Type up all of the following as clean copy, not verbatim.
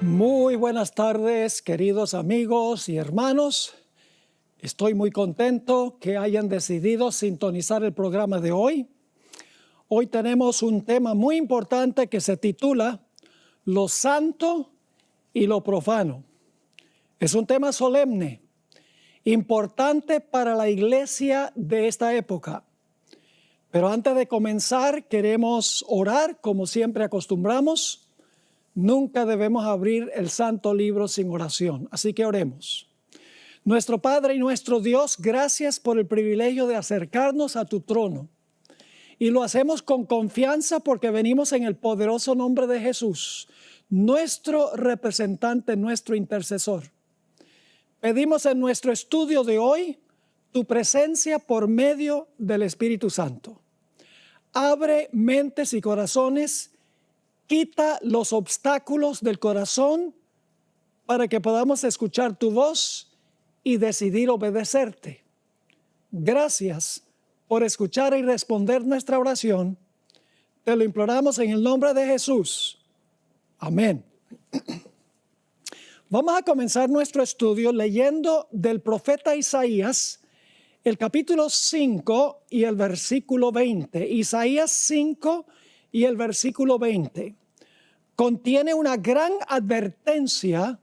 Muy buenas tardes, queridos amigos y hermanos. Estoy muy contento que hayan decidido sintonizar el programa de hoy. Hoy tenemos un tema muy importante que se titula Lo santo y lo profano. Es un tema solemne, importante para la iglesia de esta época. Pero antes de comenzar, queremos orar como siempre acostumbramos. Nunca debemos abrir el santo libro sin oración, así que oremos. Nuestro Padre y nuestro Dios, gracias por el privilegio de acercarnos a tu trono. Y lo hacemos con confianza porque venimos en el poderoso nombre de Jesús, nuestro representante, nuestro intercesor. Pedimos en nuestro estudio de hoy tu presencia por medio del Espíritu Santo. Abre mentes y corazones. Quita los obstáculos del corazón para que podamos escuchar tu voz y decidir obedecerte. Gracias por escuchar y responder nuestra oración. Te lo imploramos en el nombre de Jesús. Amén. Vamos a comenzar nuestro estudio leyendo del profeta Isaías, el capítulo 5 y el versículo 20. Isaías 5 y el versículo 20 contiene una gran advertencia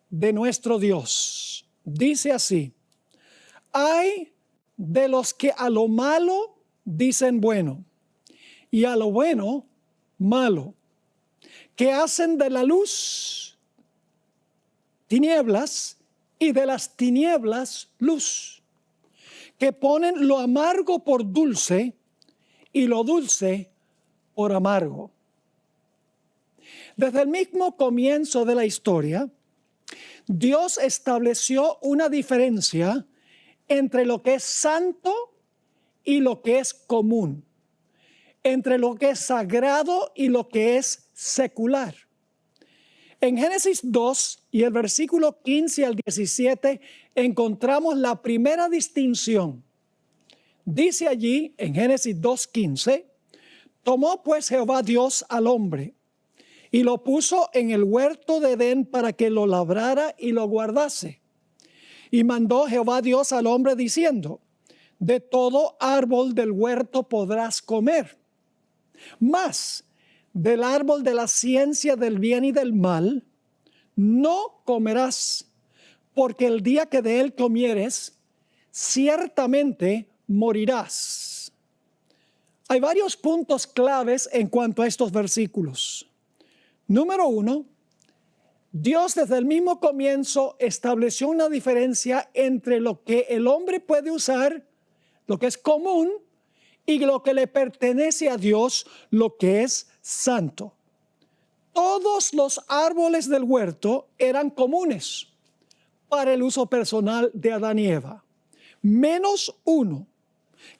de nuestro Dios. Dice así: ay de los que a lo malo dicen bueno y a lo bueno malo, que hacen de la luz tinieblas y de las tinieblas luz, que ponen lo amargo por dulce y lo dulce por amargo. Desde el mismo comienzo de la historia, Dios estableció una diferencia entre lo que es santo y lo que es común, entre lo que es sagrado y lo que es secular. En Génesis 2 y el versículo 15 al 17 encontramos la primera distinción. Dice allí en Génesis 2:15: tomó pues Jehová Dios al hombre y lo puso en el huerto de Edén para que lo labrara y lo guardase. Y mandó Jehová Dios al hombre diciendo: de todo árbol del huerto podrás comer, mas del árbol de la ciencia del bien y del mal no comerás, porque el día que de él comieres, ciertamente morirás. Hay varios puntos claves en cuanto a estos versículos. Número 1, Dios desde el mismo comienzo estableció una diferencia entre lo que el hombre puede usar, lo que es común, y lo que le pertenece a Dios, lo que es santo. Todos los árboles del huerto eran comunes para el uso personal de Adán y Eva, menos uno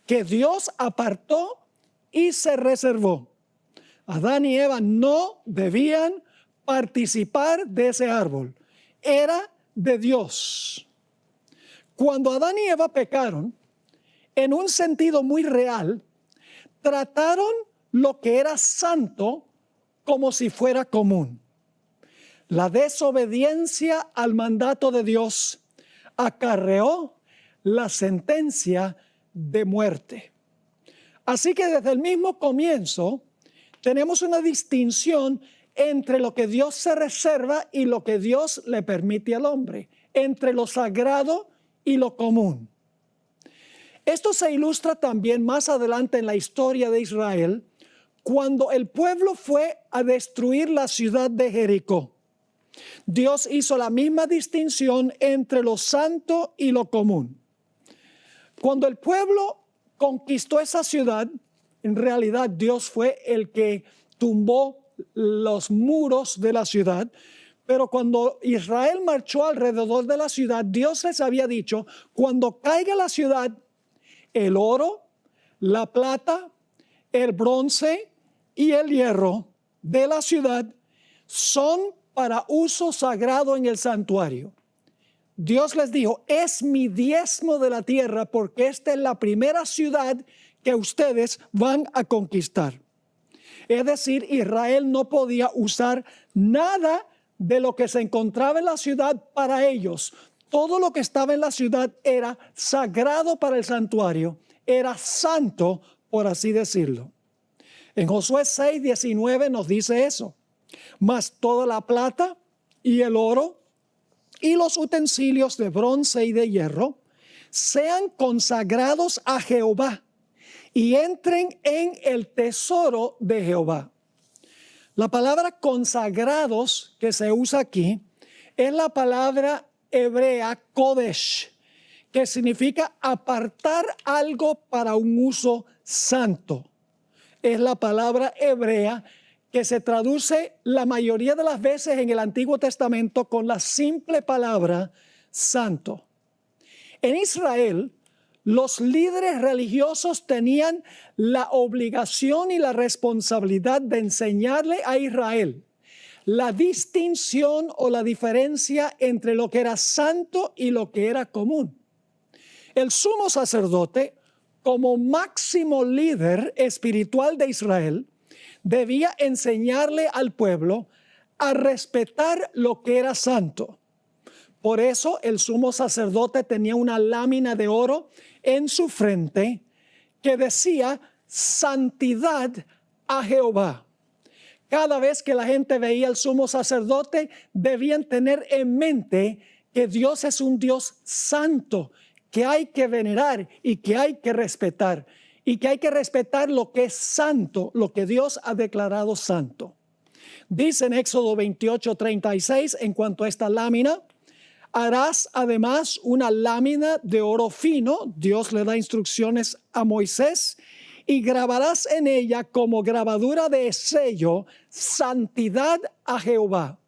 que Dios apartó y se reservó. Adán y Eva no debían participar de ese árbol. Era de Dios. Cuando Adán y Eva pecaron, en un sentido muy real, trataron lo que era santo como si fuera común. La desobediencia al mandato de Dios acarreó la sentencia de muerte. Así que desde el mismo comienzo tenemos una distinción entre lo que Dios se reserva y lo que Dios le permite al hombre, entre lo sagrado y lo común. Esto se ilustra también más adelante en la historia de Israel, cuando el pueblo fue a destruir la ciudad de Jericó. Dios hizo la misma distinción entre lo santo y lo común. Cuando el pueblo conquistó esa ciudad, en realidad Dios fue el que tumbó los muros de la ciudad, pero cuando Israel marchó alrededor de la ciudad, Dios les había dicho: cuando caiga la ciudad, el oro, la plata, el bronce y el hierro de la ciudad son para uso sagrado en el santuario. Dios les dijo: es mi diezmo de la tierra, porque esta es la primera ciudad que ustedes van a conquistar. Es decir, Israel no podía usar nada de lo que se encontraba en la ciudad para ellos. Todo lo que estaba en la ciudad era sagrado para el santuario, era santo, por así decirlo. En Josué 6:19 nos dice eso. Mas toda la plata y el oro y los utensilios de bronce y de hierro sean consagrados a Jehová y entren en el tesoro de Jehová. La palabra consagrados que se usa aquí es la palabra hebrea kodesh, que significa apartar algo para un uso santo. Es la palabra hebrea que se traduce la mayoría de las veces en el Antiguo Testamento con la simple palabra santo. En Israel, los líderes religiosos tenían la obligación y la responsabilidad de enseñarle a Israel la distinción o la diferencia entre lo que era santo y lo que era común. El sumo sacerdote, como máximo líder espiritual de Israel, debía enseñarle al pueblo a respetar lo que era santo. Por eso el sumo sacerdote tenía una lámina de oro en su frente que decía santidad a Jehová. Cada vez que la gente veía al sumo sacerdote, debían tener en mente que Dios es un Dios santo, que hay que venerar y que hay que respetar. Y que hay que respetar lo que es santo, lo que Dios ha declarado santo. Dice en Éxodo 28:36, en cuanto a esta lámina, harás además una lámina de oro fino. Dios le da instrucciones a Moisés. Y grabarás en ella como grabadura de sello, santidad a Jehová.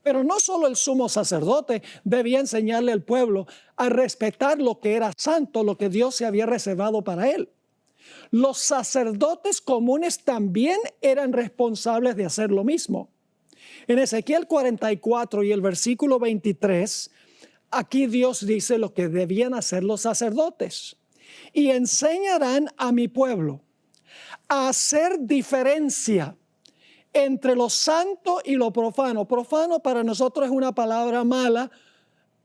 Pero no solo el sumo sacerdote debía enseñarle al pueblo a respetar lo que era santo, lo que Dios se había reservado para él. Los sacerdotes comunes también eran responsables de hacer lo mismo. En Ezequiel 44 y el versículo 23, aquí Dios dice lo que debían hacer los sacerdotes. Y enseñarán a mi pueblo a hacer diferencia entre lo santo y lo profano. Profano para nosotros es una palabra mala,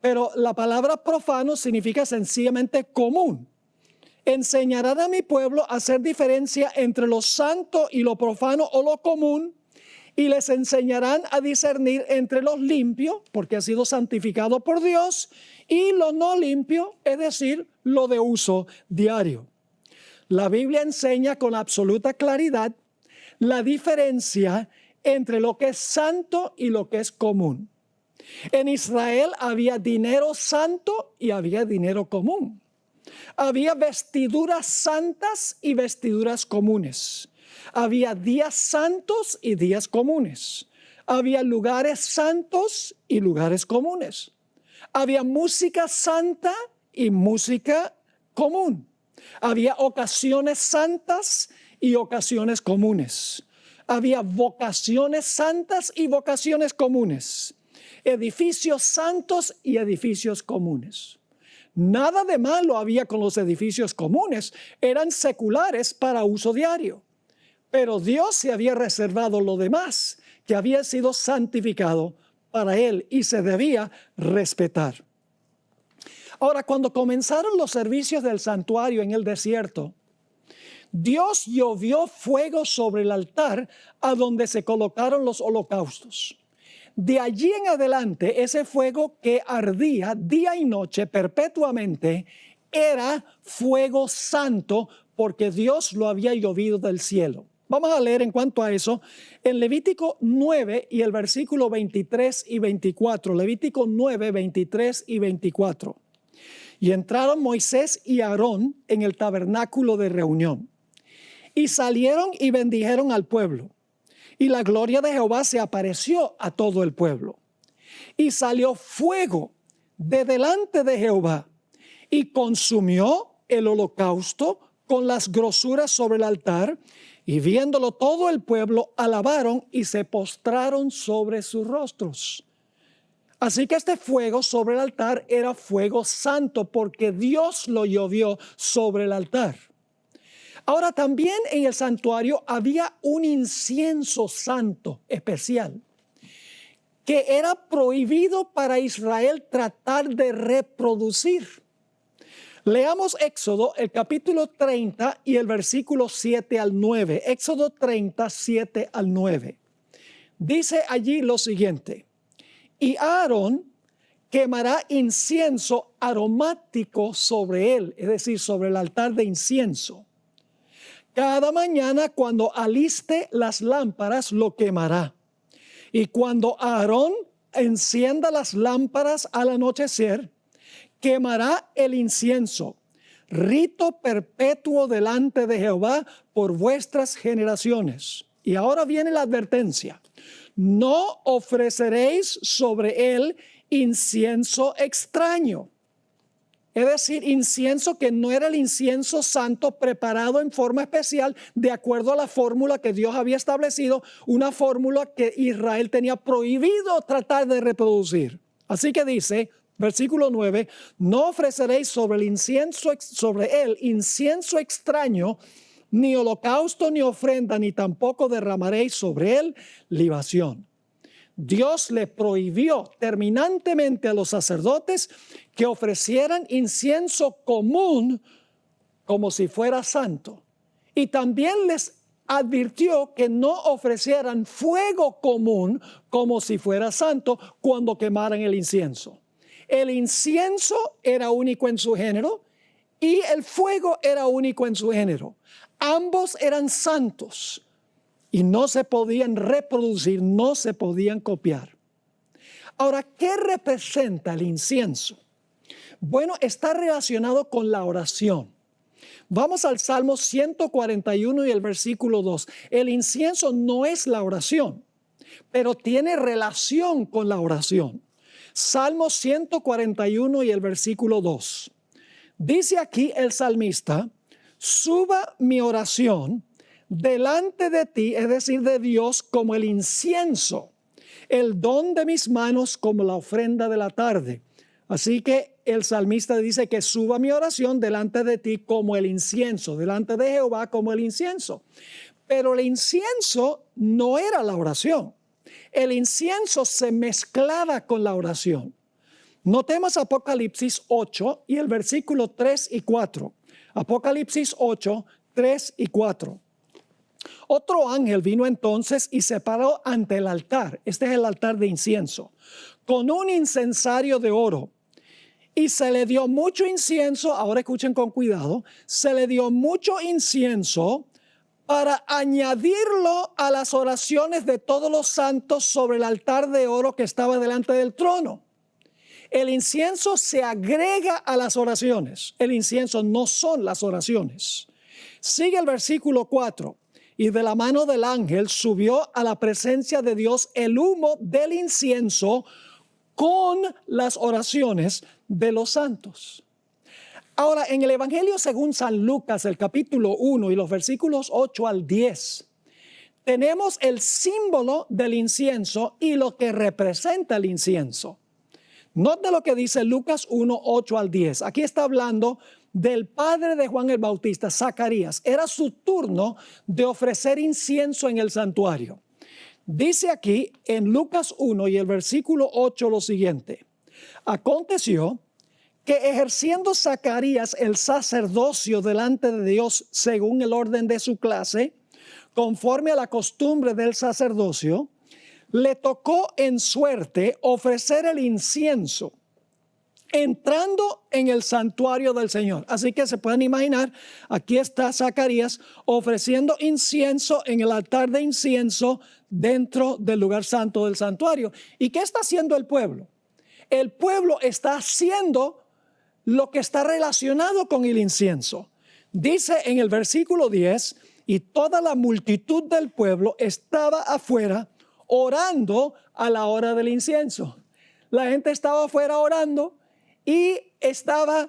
pero la palabra profano significa sencillamente común. Enseñarán a mi pueblo a hacer diferencia entre lo santo y lo profano o lo común, y les enseñarán a discernir entre lo limpio, porque ha sido santificado por Dios, y lo no limpio, es decir, lo de uso diario. La Biblia enseña con absoluta claridad la diferencia entre lo que es santo y lo que es común. En Israel había dinero santo y había dinero común. Había vestiduras santas y vestiduras comunes. Había días santos y días comunes. Había lugares santos y lugares comunes. Había música santa y música común. Había ocasiones santas y ocasiones comunes. Había vocaciones santas y vocaciones comunes. Edificios santos y edificios comunes. Nada de malo había con los edificios comunes. Eran seculares para uso diario. Pero Dios se había reservado lo demás, que había sido santificado para Él y se debía respetar. Ahora, cuando comenzaron los servicios del santuario en el desierto, Dios llovió fuego sobre el altar a donde se colocaron los holocaustos. De allí en adelante, ese fuego que ardía día y noche perpetuamente era fuego santo porque Dios lo había llovido del cielo. Vamos a leer en cuanto a eso en Levítico 9 y el versículo 23 y 24. Levítico 9, 23 y 24. Y entraron Moisés y Aarón en el tabernáculo de reunión. Y salieron y bendijeron al pueblo. Y la gloria de Jehová se apareció a todo el pueblo. Y salió fuego de delante de Jehová y consumió el holocausto con las grosuras sobre el altar. Y viéndolo todo el pueblo, alabaron y se postraron sobre sus rostros. Así que este fuego sobre el altar era fuego santo porque Dios lo llovió sobre el altar. Ahora también en el santuario había un incienso santo especial que era prohibido para Israel tratar de reproducir. Leamos Éxodo, el capítulo 30 y el versículo 7 al 9. Éxodo 30, 7 al 9. Dice allí lo siguiente: y Aarón quemará incienso aromático sobre él, es decir, sobre el altar de incienso. Cada mañana cuando aliste las lámparas lo quemará. Y cuando Aarón encienda las lámparas al anochecer, quemará el incienso, rito perpetuo delante de Jehová por vuestras generaciones. Y ahora viene la advertencia: no ofreceréis sobre él incienso extraño. Es decir, incienso que no era el incienso santo preparado en forma especial de acuerdo a la fórmula que Dios había establecido, una fórmula que Israel tenía prohibido tratar de reproducir. Así que dice, versículo 9, no ofreceréis sobre él incienso extraño, ni holocausto ni ofrenda, ni tampoco derramaréis sobre él libación. Dios le prohibió terminantemente a los sacerdotes que ofrecieran incienso común como si fuera santo. Y también les advirtió que no ofrecieran fuego común como si fuera santo cuando quemaran el incienso. El incienso era único en su género y el fuego era único en su género. Ambos eran santos y no se podían reproducir, no se podían copiar. Ahora, ¿qué representa el incienso? Bueno, está relacionado con la oración. Vamos al Salmo 141 y el versículo 2. El incienso no es la oración, pero tiene relación con la oración. Salmo 141 y el versículo 2. Dice aquí el salmista: suba mi oración delante de ti, es decir, de Dios, como el incienso, el don de mis manos como la ofrenda de la tarde. Así que el salmista dice que suba mi oración delante de ti como el incienso, delante de Jehová como el incienso. Pero el incienso no era la oración. El incienso se mezclaba con la oración. Notemos Apocalipsis 8 y el versículo 3 y 4. Apocalipsis 8, 3 y 4. Otro ángel vino entonces y se paró ante el altar. Este es el altar de incienso, con un incensario de oro. Y se le dio mucho incienso, ahora escuchen con cuidado, se le dio mucho incienso para añadirlo a las oraciones de todos los santos sobre el altar de oro que estaba delante del trono. El incienso se agrega a las oraciones. El incienso no son las oraciones. Sigue el versículo 4. Y de la mano del ángel subió a la presencia de Dios el humo del incienso con las oraciones de los santos. Ahora, en el Evangelio según San Lucas, el capítulo 1 y los versículos 8 al 10, tenemos el símbolo del incienso y lo que representa el incienso. Note lo que dice Lucas 1, 8 al 10. Aquí está hablando del padre de Juan el Bautista, Zacarías. Era su turno de ofrecer incienso en el santuario. Dice aquí en Lucas 1 y el versículo 8 lo siguiente: aconteció que ejerciendo Zacarías el sacerdocio delante de Dios según el orden de su clase, conforme a la costumbre del sacerdocio, le tocó en suerte ofrecer el incienso entrando en el santuario del Señor. Así que se pueden imaginar, aquí está Zacarías ofreciendo incienso en el altar de incienso dentro del lugar santo del santuario. ¿Y qué está haciendo el pueblo? El pueblo está haciendo lo que está relacionado con el incienso. Dice en el versículo 10, y toda la multitud del pueblo estaba afuera orando a la hora del incienso. La gente estaba afuera orando y estaba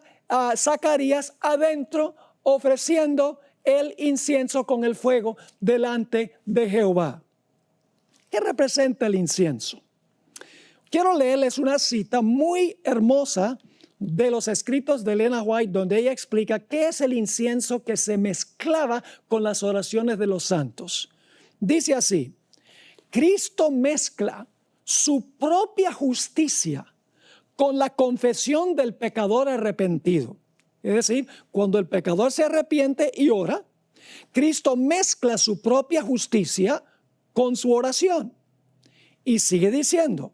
Zacarías adentro ofreciendo el incienso con el fuego delante de Jehová. ¿Qué representa el incienso? Quiero leerles una cita muy hermosa de los escritos de Elena White, donde ella explica qué es el incienso que se mezclaba con las oraciones de los santos. Dice así: Cristo mezcla su propia justicia con la confesión del pecador arrepentido. Es decir, cuando el pecador se arrepiente y ora, Cristo mezcla su propia justicia con su oración. Y sigue diciendo,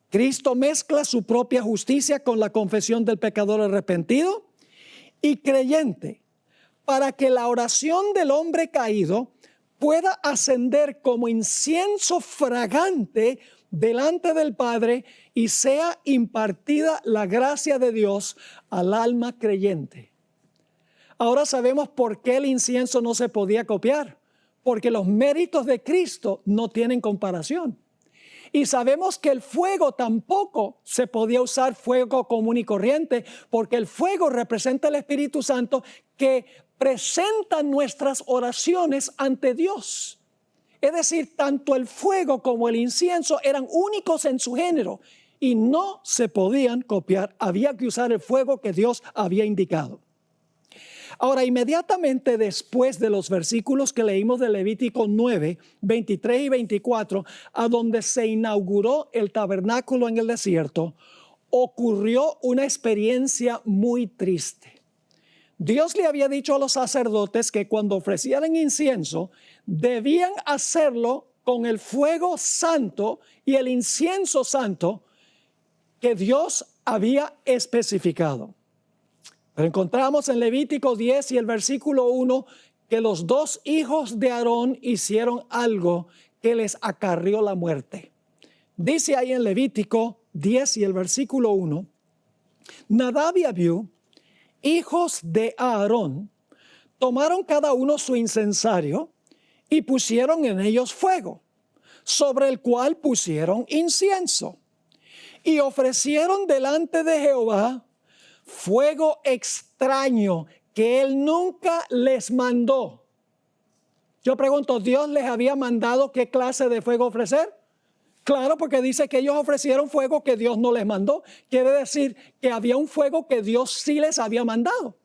Cristo mezcla su propia justicia con la confesión del pecador arrepentido y creyente, para que la oración del hombre caído pueda ascender como incienso fragante delante del Padre y sea impartida la gracia de Dios al alma creyente. Ahora sabemos por qué el incienso no se podía copiar, porque los méritos de Cristo no tienen comparación. Y sabemos que el fuego tampoco se podía usar fuego común y corriente, porque el fuego representa el Espíritu Santo que presenta nuestras oraciones ante Dios. Es decir, tanto el fuego como el incienso eran únicos en su género y no se podían copiar. Había que usar el fuego que Dios había indicado. Ahora, inmediatamente después de los versículos que leímos de Levítico 9, 23 y 24, a donde se inauguró el tabernáculo en el desierto, ocurrió una experiencia muy triste. Dios le había dicho a los sacerdotes que cuando ofrecieran incienso, debían hacerlo con el fuego santo y el incienso santo que Dios había especificado. Pero encontramos en Levítico 10 y el versículo 1 que los dos hijos de Aarón hicieron algo que les acarrió la muerte. Dice ahí en Levítico 10 y el versículo 1, Nadab y Abiú, hijos de Aarón, tomaron cada uno su incensario y pusieron en ellos fuego, sobre el cual pusieron incienso, y ofrecieron delante de Jehová fuego extraño que él nunca les mandó. Yo pregunto, ¿Dios les había mandado qué clase de fuego ofrecer? Claro, porque dice que ellos ofrecieron fuego que Dios no les mandó. Quiere decir que había un fuego que Dios sí les había mandado.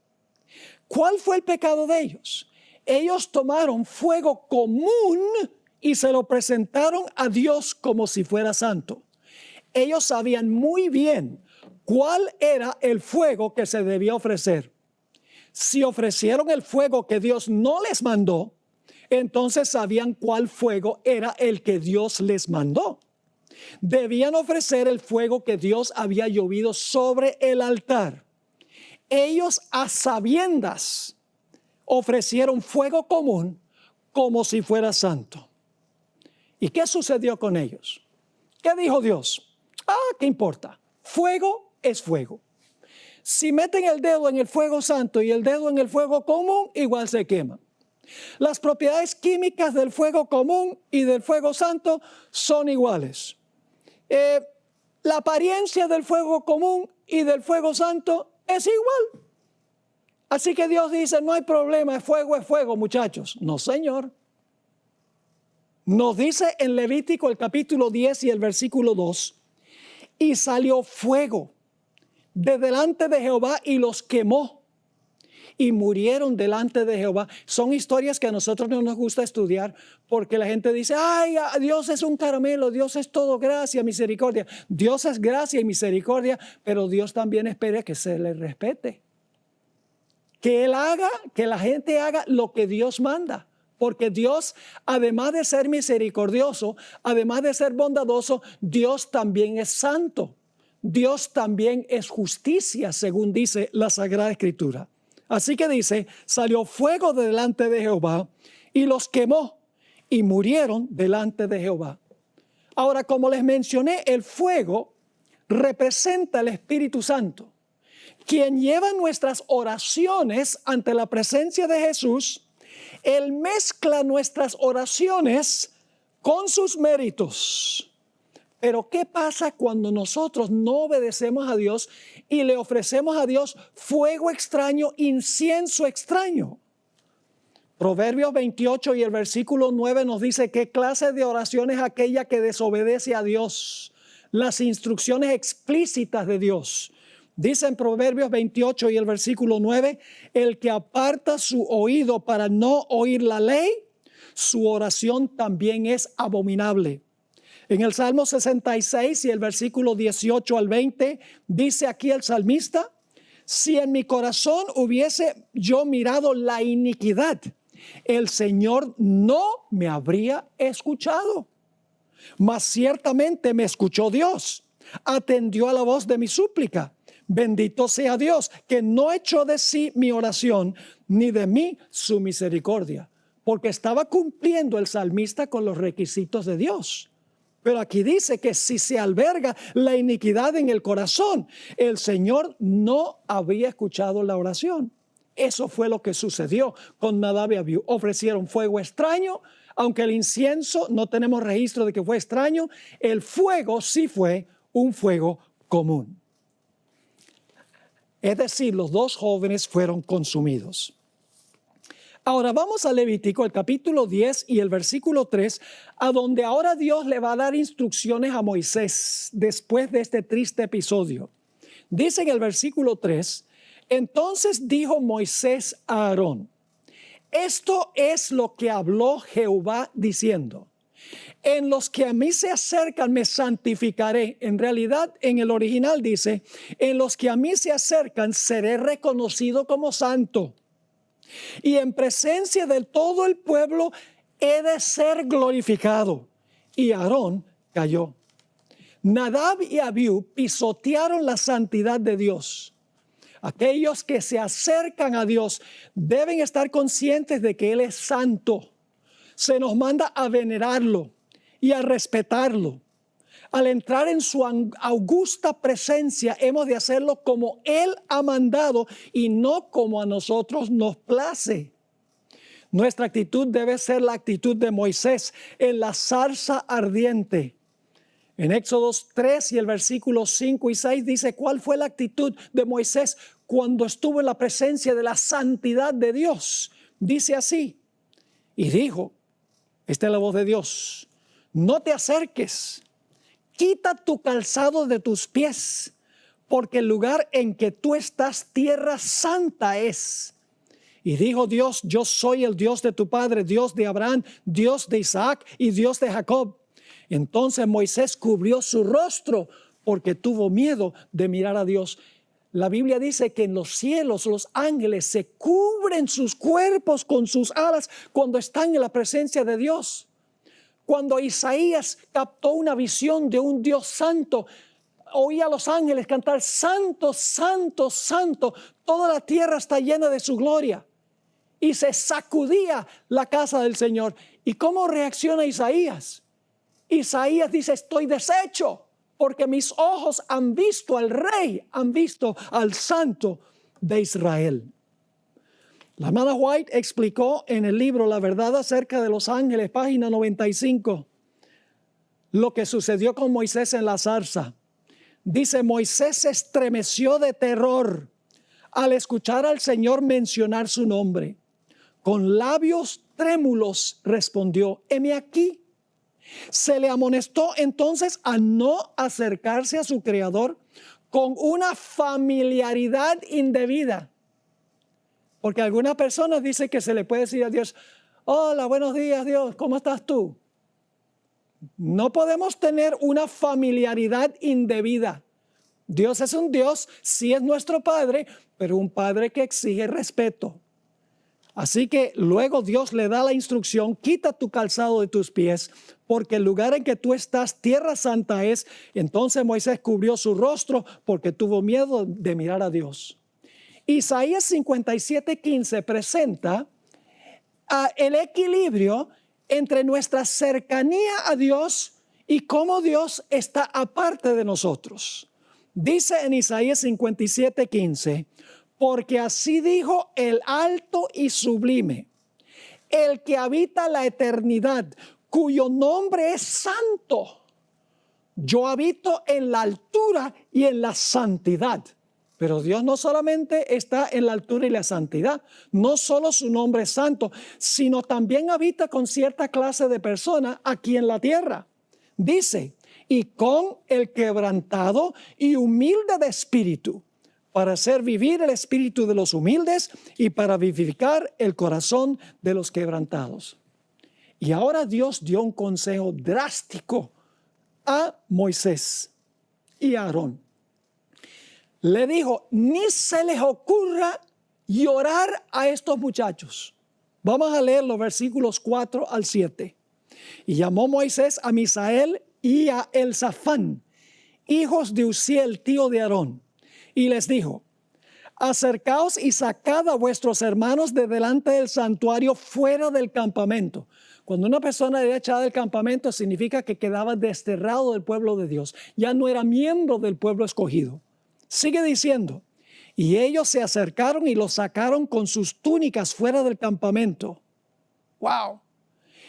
¿Cuál fue el pecado de ellos? Ellos tomaron fuego común y se lo presentaron a Dios como si fuera santo. Ellos sabían muy bien cuál era el fuego que se debía ofrecer. Si ofrecieron el fuego que Dios no les mandó, entonces sabían cuál fuego era el que Dios les mandó. Debían ofrecer el fuego que Dios había llovido sobre el altar. Ellos a sabiendas ofrecieron fuego común como si fuera santo. ¿Y qué sucedió con ellos? ¿Qué dijo Dios? ¿Qué importa? Fuego es fuego. Si meten el dedo en el fuego santo y el dedo en el fuego común, igual se queman. Las propiedades químicas del fuego común y del fuego santo son iguales. La apariencia del fuego común y del fuego santo es igual. Así que Dios dice, no hay problema, es fuego, muchachos. No, señor. Nos dice en Levítico el capítulo 10 y el versículo 2, y salió fuego de delante de Jehová y los quemó y murieron delante de Jehová. Son historias que a nosotros no nos gusta estudiar porque la gente dice, ay, Dios es un caramelo, Dios es todo gracia, misericordia. Dios es gracia y misericordia, pero Dios también espera que se le respete. Que Él haga, que la gente haga lo que Dios manda. Porque Dios, además de ser misericordioso, además de ser bondadoso, Dios también es santo. Dios también es justicia, según dice la Sagrada Escritura. Así que dice, salió fuego de delante de Jehová y los quemó y murieron delante de Jehová. Ahora, como les mencioné, el fuego representa el Espíritu Santo, quien lleva nuestras oraciones ante la presencia de Jesús. Él mezcla nuestras oraciones con sus méritos. Pero ¿qué pasa cuando nosotros no obedecemos a Dios y le ofrecemos a Dios fuego extraño, incienso extraño? Proverbios 28 y el versículo 9 nos dice qué clase de oración es aquella que desobedece a Dios, las instrucciones explícitas de Dios. Dice en Proverbios 28 y el versículo 9, el que aparta su oído para no oír la ley, su oración también es abominable. En el Salmo 66 y el versículo 18 al 20, dice aquí el salmista: si en mi corazón hubiese yo mirado la iniquidad, el Señor no me habría escuchado. Mas ciertamente me escuchó Dios, atendió a la voz de mi súplica. Bendito sea Dios, que no echó de sí mi oración, ni de mí su misericordia. Porque estaba cumpliendo el salmista con los requisitos de Dios. Pero aquí dice que si se alberga la iniquidad en el corazón, el Señor no había escuchado la oración. Eso fue lo que sucedió con Nadab y Abiú. Ofrecieron fuego extraño, aunque el incienso no tenemos registro de que fue extraño, el fuego sí fue un fuego común. Es decir, los dos jóvenes fueron consumidos. Ahora vamos a Levítico, el capítulo 10 y el versículo 3, a donde ahora Dios le va a dar instrucciones a Moisés después de este triste episodio. Dice en el versículo 3, entonces dijo Moisés a Aarón: esto es lo que habló Jehová diciendo: en los que a mí se acercan me santificaré. En realidad, en el original dice: en los que a mí se acercan seré reconocido como santo. Y en presencia de todo el pueblo he de ser glorificado. Y Aarón cayó. Nadab y Abiú pisotearon la santidad de Dios. Aquellos que se acercan a Dios deben estar conscientes de que Él es santo. Se nos manda a venerarlo y a respetarlo. Al entrar en su augusta presencia, hemos de hacerlo como Él ha mandado y no como a nosotros nos place. Nuestra actitud debe ser la actitud de Moisés en la zarza ardiente. En Éxodo 3 y el versículo 5 y 6 dice cuál fue la actitud de Moisés cuando estuvo en la presencia de la santidad de Dios. Dice así: y dijo, esta es la voz de Dios: no te acerques, quita tu calzado de tus pies, porque el lugar en que tú estás, tierra santa es. Y dijo Dios: yo soy el Dios de tu padre, Dios de Abraham, Dios de Isaac y Dios de Jacob. Entonces Moisés cubrió su rostro porque tuvo miedo de mirar a Dios. La Biblia dice que en los cielos los ángeles se cubren sus cuerpos con sus alas cuando están en la presencia de Dios. Cuando Isaías captó una visión de un Dios santo, oía a los ángeles cantar: santo, santo, santo, toda la tierra está llena de su gloria. Y se sacudía la casa del Señor. ¿Y cómo reacciona Isaías? Isaías dice: estoy deshecho, porque mis ojos han visto al Rey, han visto al Santo de Israel. La hermana White explicó en el libro La verdad acerca de los ángeles, página 95, lo que sucedió con Moisés en la zarza. Dice: Moisés se estremeció de terror al escuchar al Señor mencionar su nombre. Con labios trémulos respondió: heme aquí. Se le amonestó entonces a no acercarse a su Creador con una familiaridad indebida. Porque algunas personas dicen que se le puede decir a Dios: hola, buenos días Dios, ¿cómo estás tú? No podemos tener una familiaridad indebida. Dios es un Dios, sí es nuestro Padre, pero un Padre que exige respeto. Así que luego Dios le da la instrucción: quita tu calzado de tus pies, porque el lugar en que tú estás, tierra santa es. Entonces Moisés cubrió su rostro porque tuvo miedo de mirar a Dios. Isaías 57:15 presenta el equilibrio entre nuestra cercanía a Dios y cómo Dios está aparte de nosotros. Dice en Isaías 57:15: porque así dijo el alto y sublime, el que habita la eternidad, cuyo nombre es santo. Yo habito en la altura y en la santidad. Pero Dios no solamente está en la altura y la santidad, no solo su nombre es santo, sino también habita con cierta clase de persona aquí en la tierra. Dice: y con el quebrantado y humilde de espíritu, para hacer vivir el espíritu de los humildes y para vivificar el corazón de los quebrantados. Y ahora Dios dio un consejo drástico a Moisés y a Aarón. Le dijo, ni se les ocurra llorar a estos muchachos. Vamos a leer los versículos 4 al 7. Y llamó Moisés a Misael y a Elzafán, hijos de Uziel, tío de Aarón, y les dijo, acercaos y sacad a vuestros hermanos de delante del santuario fuera del campamento. Cuando una persona era echada del campamento, significa que quedaba desterrado del pueblo de Dios. Ya no era miembro del pueblo escogido. Sigue diciendo, y ellos se acercaron y los sacaron con sus túnicas fuera del campamento. ¡Wow!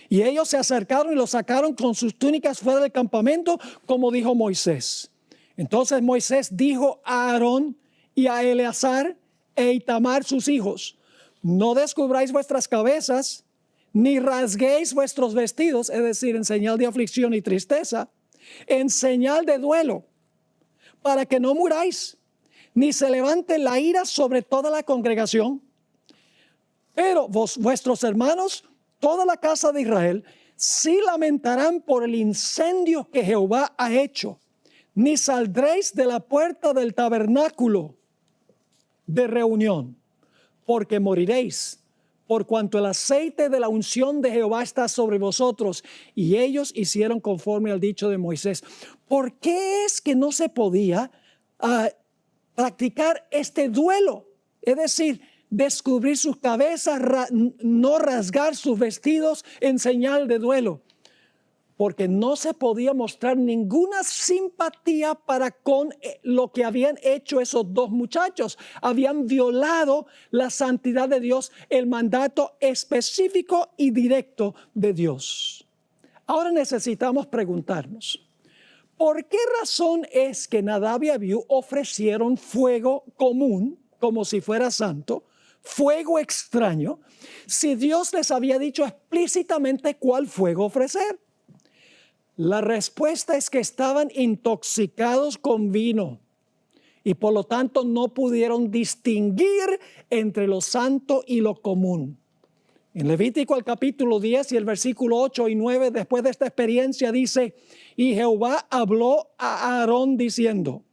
Y ellos se acercaron y los sacaron con sus túnicas fuera del campamento, como dijo Moisés. Entonces Moisés dijo a Aarón y a Eleazar e Itamar sus hijos, no descubráis vuestras cabezas, ni rasguéis vuestros vestidos, es decir, en señal de aflicción y tristeza, en señal de duelo, para que no muráis, ni se levante la ira sobre toda la congregación. Pero vuestros hermanos, toda la casa de Israel, sí lamentarán por el incendio que Jehová ha hecho, ni saldréis de la puerta del tabernáculo de reunión, porque moriréis, por cuanto el aceite de la unción de Jehová está sobre vosotros. Y ellos hicieron conforme al dicho de Moisés. ¿Por qué es que no se podía practicar este duelo? Es decir, descubrir sus cabezas, no rasgar sus vestidos en señal de duelo. Porque no se podía mostrar ninguna simpatía para con lo que habían hecho esos dos muchachos. Habían violado la santidad de Dios, el mandato específico y directo de Dios. Ahora necesitamos preguntarnos, ¿por qué razón es que Nadab y Abiú ofrecieron fuego común, como si fuera santo, fuego extraño, si Dios les había dicho explícitamente cuál fuego ofrecer? La respuesta es que estaban intoxicados con vino y por lo tanto no pudieron distinguir entre lo santo y lo común. En Levítico el capítulo 10 y el versículo 8 y 9, después de esta experiencia dice, y Jehová habló a Aarón diciendo,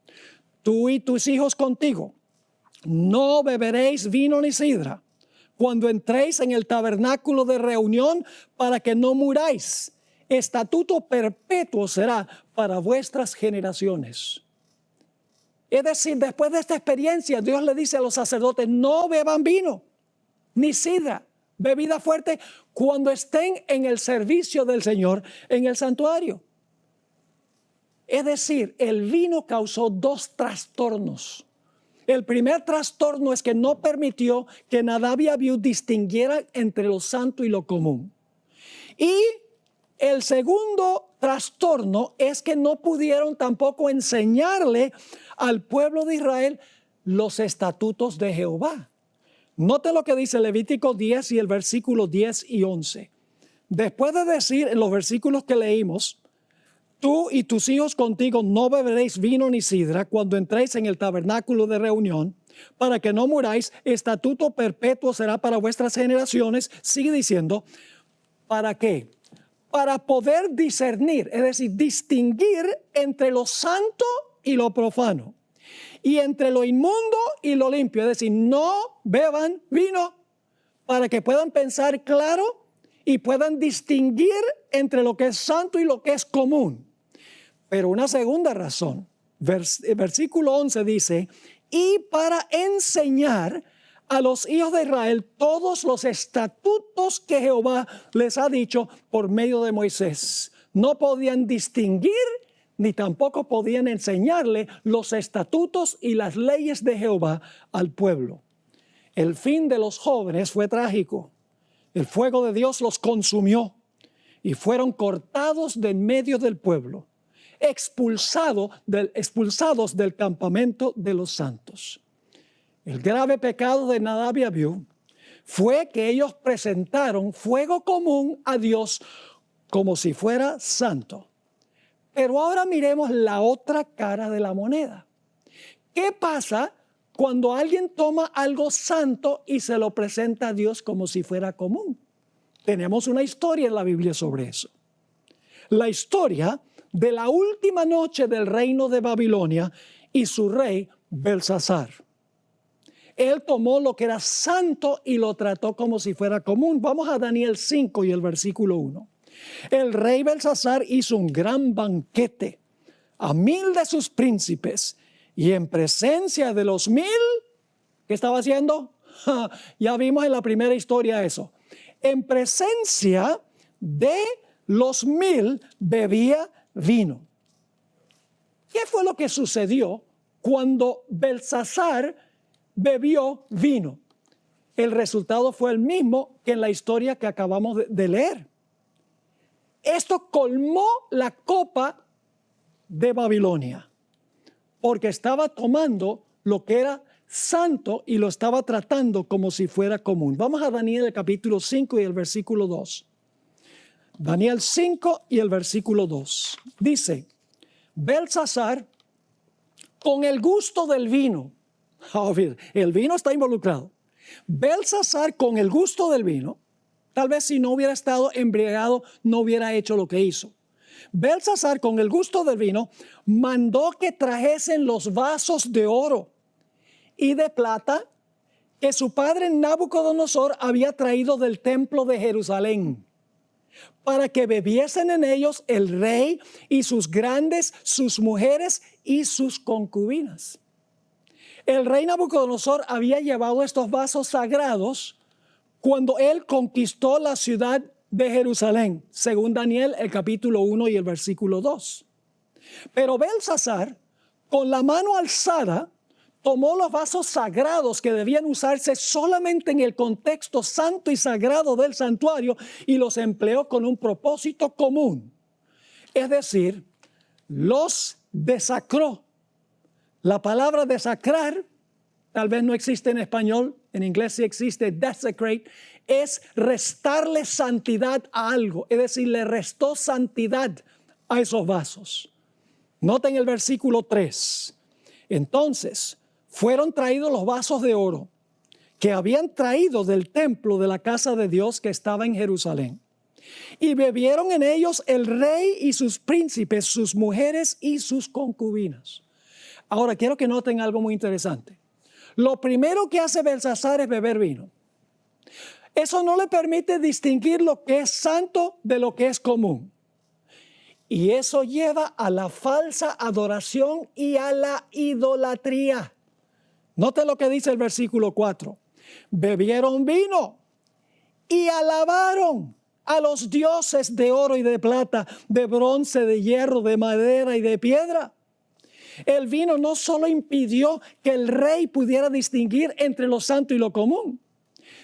tú y tus hijos contigo, no beberéis vino ni sidra cuando entréis en el tabernáculo de reunión para que no muráis. Estatuto perpetuo será para vuestras generaciones. Es decir, después de esta experiencia, Dios le dice a los sacerdotes, no beban vino, ni sidra, bebida fuerte, cuando estén en el servicio del Señor en el santuario. Es decir, el vino causó dos trastornos. El primer trastorno es que no permitió que Nadab y Abiú distinguieran entre lo santo y lo común. Y el segundo trastorno es que no pudieron tampoco enseñarle al pueblo de Israel los estatutos de Jehová. Note lo que dice Levítico 10 y el versículo 10 y 11. Después de decir en los versículos que leímos, tú y tus hijos contigo no beberéis vino ni sidra cuando entréis en el tabernáculo de reunión, para que no muráis, estatuto perpetuo será para vuestras generaciones. Sigue diciendo, ¿para qué? Para poder discernir, es decir, distinguir entre lo santo y lo profano, y entre lo inmundo y lo limpio, es decir, no beban vino, para que puedan pensar claro y puedan distinguir entre lo que es santo y lo que es común. Pero una segunda razón, versículo 11 dice, y para enseñar a los hijos de Israel todos los estatutos que Jehová les ha dicho por medio de Moisés. No podían distinguir ni tampoco podían enseñarle los estatutos y las leyes de Jehová al pueblo. El fin de los jóvenes fue trágico. El fuego de Dios los consumió y fueron cortados de en medio del pueblo, expulsados del campamento de los santos. El grave pecado de Nadab y Abiú fue que ellos presentaron fuego común a Dios como si fuera santo. Pero ahora miremos la otra cara de la moneda. ¿Qué pasa cuando alguien toma algo santo y se lo presenta a Dios como si fuera común? Tenemos una historia en la Biblia sobre eso. La historia de la última noche del reino de Babilonia y su rey Belsasar. Él tomó lo que era santo y lo trató como si fuera común. Vamos a Daniel 5 y el versículo 1. El rey Belsasar hizo un gran banquete a 1000 de sus príncipes y en presencia de los 1000, ¿qué estaba haciendo? Ya vimos en la primera historia eso. En presencia de los 1000 bebía vino. ¿Qué fue lo que sucedió cuando Belsasar bebió vino? El resultado fue el mismo que en la historia que acabamos de leer. Esto colmó la copa de Babilonia, porque estaba tomando lo que era santo y lo estaba tratando como si fuera común. Vamos a Daniel el capítulo 5 y el versículo 2. Daniel 5 y el versículo 2. Dice, Belsasar, con el gusto del vino, el vino está involucrado. Belsasar, con el gusto del vino, tal vez si no hubiera estado embriagado, no hubiera hecho lo que hizo. Belsasar, con el gusto del vino, mandó que trajesen los vasos de oro y de plata que su padre Nabucodonosor había traído del templo de Jerusalén, para que bebiesen en ellos el rey y sus grandes, sus mujeres y sus concubinas. El rey Nabucodonosor había llevado estos vasos sagrados cuando él conquistó la ciudad de Jerusalén, según Daniel el capítulo 1 y el versículo 2. Pero Belsasar, con la mano alzada, tomó los vasos sagrados que debían usarse solamente en el contexto santo y sagrado del santuario y los empleó con un propósito común. Es decir, los desacró. La palabra desacrar tal vez no existe en español, en inglés sí existe, desecrate, es restarle santidad a algo, es decir, le restó santidad a esos vasos. Noten el versículo 3. Entonces, fueron traídos los vasos de oro que habían traído del templo de la casa de Dios que estaba en Jerusalén. Y bebieron en ellos el rey y sus príncipes, sus mujeres y sus concubinas. Ahora, quiero que noten algo muy interesante. Lo primero que hace Belsasar es beber vino. Eso no le permite distinguir lo que es santo de lo que es común. Y eso lleva a la falsa adoración y a la idolatría. Note lo que dice el versículo 4. Bebieron vino y alabaron a los dioses de oro y de plata, de bronce, de hierro, de madera y de piedra. El vino no solo impidió que el rey pudiera distinguir entre lo santo y lo común,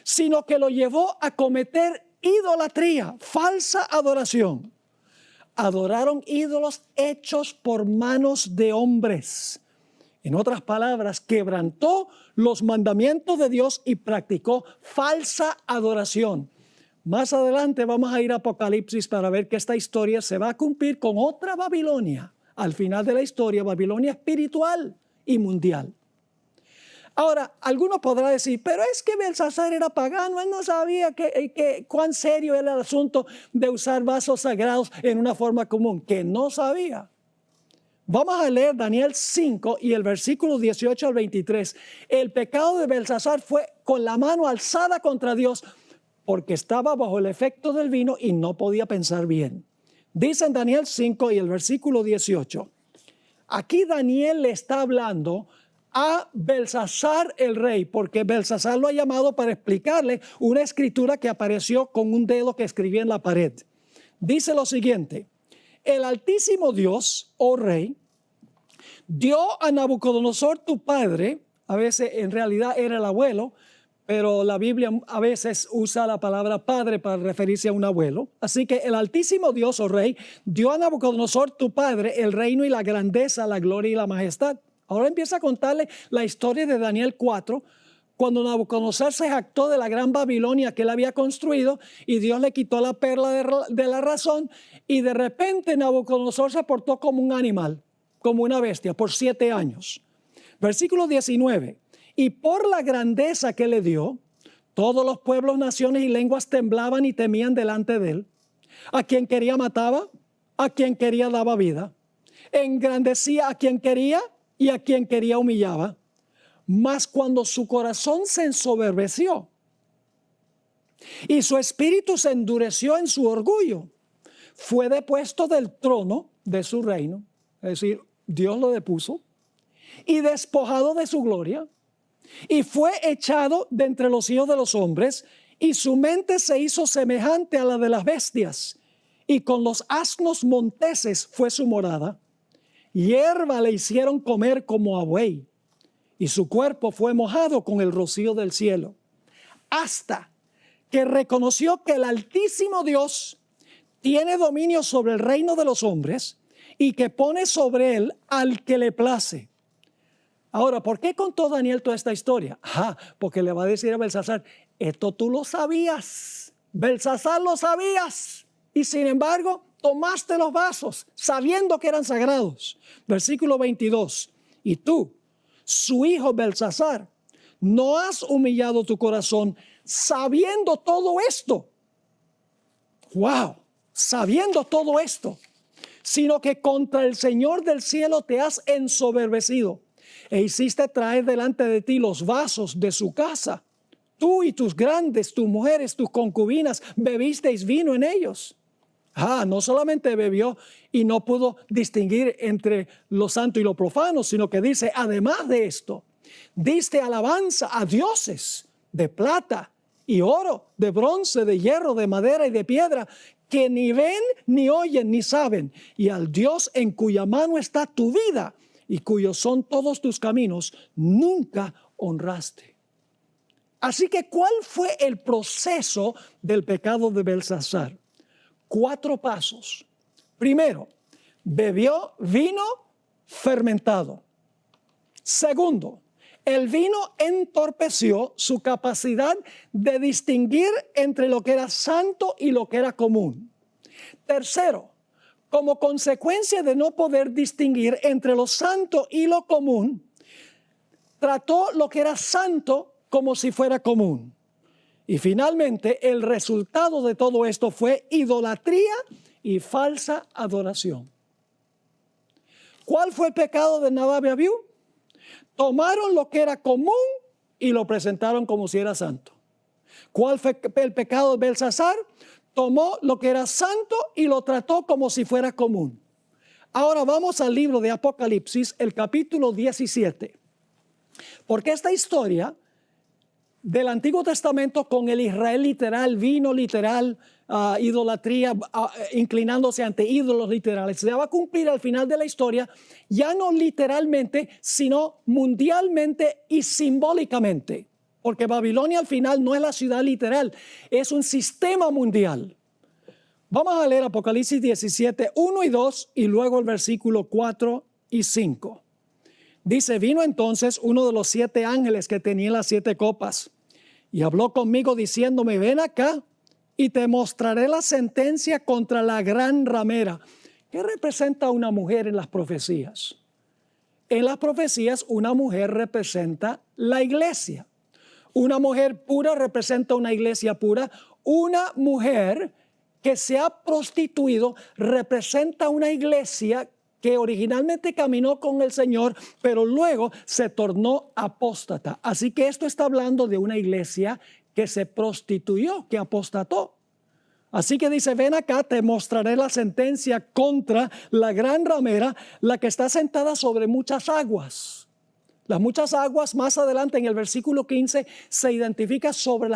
sino que lo llevó a cometer idolatría, falsa adoración. Adoraron ídolos hechos por manos de hombres. En otras palabras, quebrantó los mandamientos de Dios y practicó falsa adoración. Más adelante vamos a ir a Apocalipsis para ver que esta historia se va a cumplir con otra Babilonia. Al final de la historia, Babilonia espiritual y mundial. Ahora, algunos podrán decir, pero es que Belsasar era pagano, él no sabía cuán serio era el asunto de usar vasos sagrados en una forma común, que no sabía. Vamos a leer Daniel 5 y el versículo 18 al 23. El pecado de Belsasar fue con la mano alzada contra Dios porque estaba bajo el efecto del vino y no podía pensar bien. Dice en Daniel 5 y el versículo 18. Aquí Daniel le está hablando a Belsasar el rey, porque Belsasar lo ha llamado para explicarle una escritura que apareció con un dedo que escribía en la pared. Dice lo siguiente: el Altísimo Dios, oh rey, dio a Nabucodonosor tu padre, a veces en realidad era el abuelo, pero la Biblia a veces usa la palabra padre para referirse a un abuelo. Así que el Altísimo Dios, oh rey, dio a Nabucodonosor tu padre el reino y la grandeza, la gloria y la majestad. Ahora empieza a contarle la historia de Daniel 4, cuando Nabucodonosor se jactó de la gran Babilonia que él había construido y Dios le quitó la perla de la razón y de repente Nabucodonosor se portó como un animal, como una bestia, por 7 años. Versículo 19. Y por la grandeza que le dio, todos los pueblos, naciones y lenguas temblaban y temían delante de él. A quien quería mataba, a quien quería daba vida, engrandecía a quien quería y a quien quería humillaba. Mas cuando su corazón se ensoberbeció y su espíritu se endureció en su orgullo, fue depuesto del trono de su reino, es decir, Dios lo depuso, y despojado de su gloria, y fue echado de entre los hijos de los hombres, y su mente se hizo semejante a la de las bestias, y con los asnos monteses fue su morada. Hierba le hicieron comer como a buey, y su cuerpo fue mojado con el rocío del cielo, hasta que reconoció que el Altísimo Dios tiene dominio sobre el reino de los hombres y que pone sobre él al que le place. Ahora, ¿por qué contó Daniel toda esta historia? Porque le va a decir a Belsasar, esto tú lo sabías, Belsasar lo sabías, y sin embargo tomaste los vasos sabiendo que eran sagrados. Versículo 22, y tú, su hijo Belsasar, no has humillado tu corazón sabiendo todo esto. ¡Wow! Sabiendo todo esto, sino que contra el Señor del cielo te has ensoberbecido e hiciste traer delante de ti los vasos de su casa. Tú y tus grandes, tus mujeres, tus concubinas, bebisteis vino en ellos. No solamente bebió y no pudo distinguir entre lo santo y lo profano, sino que dice, además de esto, diste alabanza a dioses de plata y oro, de bronce, de hierro, de madera y de piedra, que ni ven, ni oyen, ni saben, y al Dios en cuya mano está tu vida y cuyos son todos tus caminos, nunca honraste. Así que, ¿cuál fue el proceso del pecado de Belsasar? 4 pasos. Primero, bebió vino fermentado. Segundo, el vino entorpeció su capacidad de distinguir entre lo que era santo y lo que era común. Tercero, como consecuencia de no poder distinguir entre lo santo y lo común, trató lo que era santo como si fuera común. Y finalmente, el resultado de todo esto fue idolatría y falsa adoración. ¿Cuál fue el pecado de Nadab y Abiú? Tomaron lo que era común y lo presentaron como si era santo. ¿Cuál fue el pecado de Belsasar? Tomó lo que era santo y lo trató como si fuera común. Ahora vamos al libro de Apocalipsis, el capítulo 17. Porque esta historia del Antiguo Testamento con el Israel literal, vino literal, idolatría, inclinándose ante ídolos literales, se va a cumplir al final de la historia, ya no literalmente, sino mundialmente y simbólicamente. Porque Babilonia al final no es la ciudad literal, es un sistema mundial. Vamos a leer Apocalipsis 17, 1 y 2 y luego el versículo 4 y 5. Dice, vino entonces uno de los 7 ángeles que tenía las 7 copas y habló conmigo diciéndome, ven acá y te mostraré la sentencia contra la gran ramera. ¿Qué representa una mujer en las profecías? En las profecías una mujer representa la iglesia. Una mujer pura representa una iglesia pura. Una mujer que se ha prostituido representa una iglesia que originalmente caminó con el Señor, pero luego se tornó apóstata. Así que esto está hablando de una iglesia que se prostituyó, que apostató. Así que dice, ven acá, te mostraré la sentencia contra la gran ramera, la que está sentada sobre muchas aguas. Las muchas aguas, más adelante en el versículo 15, se identifica sobre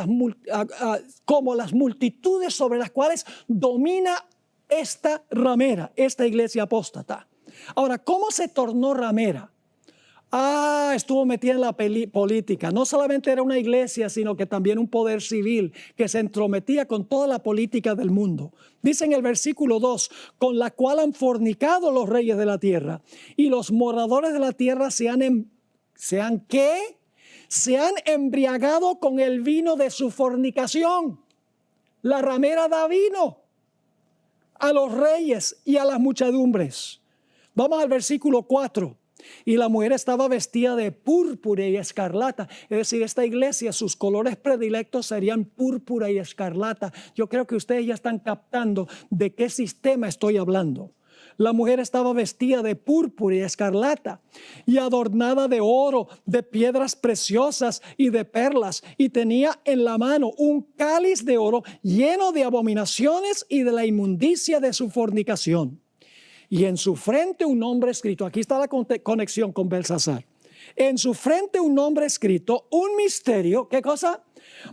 como las multitudes sobre las cuales domina esta ramera, esta iglesia apóstata. Ahora, ¿cómo se tornó ramera? Estuvo metida en la política. No solamente era una iglesia, sino que también un poder civil que se entrometía con toda la política del mundo. Dice en el versículo 2, con la cual han fornicado los reyes de la tierra y los moradores de la tierra se han embriagado con el vino de su fornicación. La ramera da vino a los reyes y a las muchedumbres. Vamos al versículo 4. Y la mujer estaba vestida de púrpura y escarlata. Es decir, esta iglesia, sus colores predilectos serían púrpura y escarlata. Yo creo que ustedes ya están captando de qué sistema estoy hablando. La mujer estaba vestida de púrpura y escarlata y adornada de oro, de piedras preciosas y de perlas. Y tenía en la mano un cáliz de oro lleno de abominaciones y de la inmundicia de su fornicación. Y en su frente un nombre escrito. Aquí está la conexión con Belsasar. En su frente un nombre escrito, un misterio. ¿Qué cosa?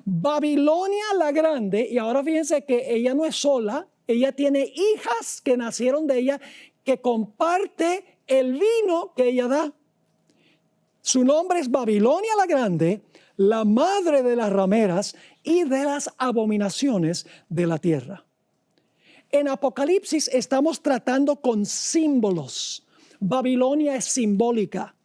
Babilonia la Grande. Y ahora fíjense que ella no es sola. Ella tiene hijas que nacieron de ella, que comparte el vino que ella da. Su nombre es Babilonia la Grande, la madre de las rameras y de las abominaciones de la tierra. En Apocalipsis estamos tratando con símbolos. Babilonia es simbólica.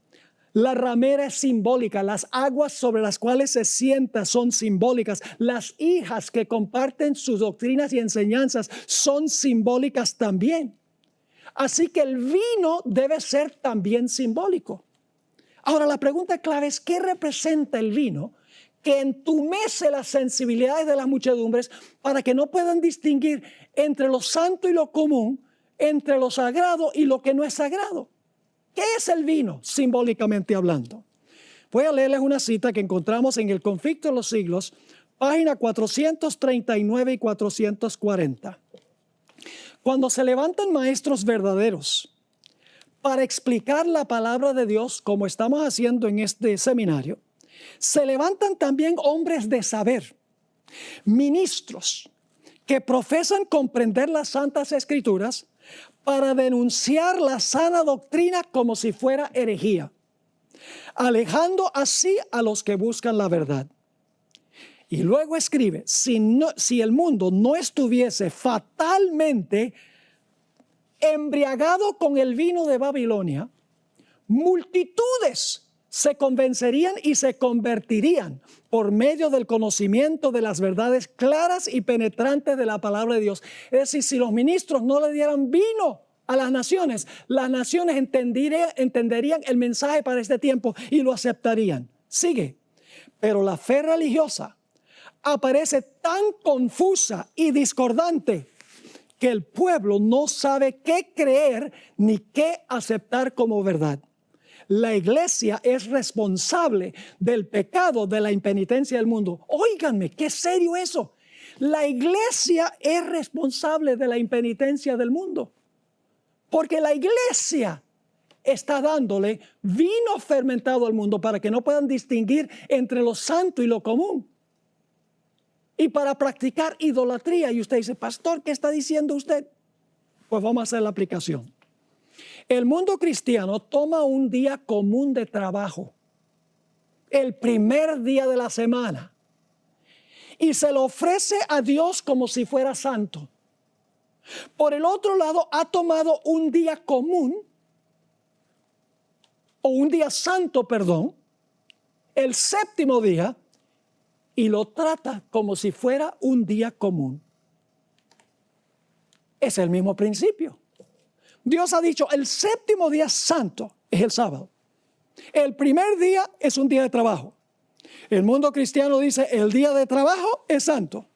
La ramera es simbólica, las aguas sobre las cuales se sienta son simbólicas, las hijas que comparten sus doctrinas y enseñanzas son simbólicas también. Así que el vino debe ser también simbólico. Ahora la pregunta clave es, ¿qué representa el vino que entumece las sensibilidades de las muchedumbres para que no puedan distinguir entre lo santo y lo común, entre lo sagrado y lo que no es sagrado? ¿Qué es el vino, simbólicamente hablando? Voy a leerles una cita que encontramos en El Conflicto de los Siglos, página 439 y 440. Cuando se levantan maestros verdaderos para explicar la palabra de Dios, como estamos haciendo en este seminario, se levantan también hombres de saber, ministros, que profesan comprender las Santas Escrituras para denunciar la sana doctrina como si fuera herejía, alejando así a los que buscan la verdad. Y luego escribe, si el mundo no estuviese fatalmente embriagado con el vino de Babilonia, multitudes se convencerían y se convertirían por medio del conocimiento de las verdades claras y penetrantes de la palabra de Dios. Es decir, si los ministros no le dieran vino a las naciones entenderían el mensaje para este tiempo y lo aceptarían. Sigue. Pero la fe religiosa aparece tan confusa y discordante que el pueblo no sabe qué creer ni qué aceptar como verdad. La iglesia es responsable del pecado de la impenitencia del mundo. Óiganme, qué serio eso. La iglesia es responsable de la impenitencia del mundo. Porque la iglesia está dándole vino fermentado al mundo para que no puedan distinguir entre lo santo y lo común. Y para practicar idolatría. Y usted dice, pastor, ¿qué está diciendo usted? Pues vamos a hacer la aplicación. El mundo cristiano toma un día común de trabajo, el primer día de la semana, y se lo ofrece a Dios como si fuera santo. Por el otro lado, ha tomado un día común, o un día santo, perdón, el séptimo día, y lo trata como si fuera un día común. Es el mismo principio. Dios ha dicho, el séptimo día santo es el sábado. El primer día es un día de trabajo. El mundo cristiano dice, el día de trabajo es santo.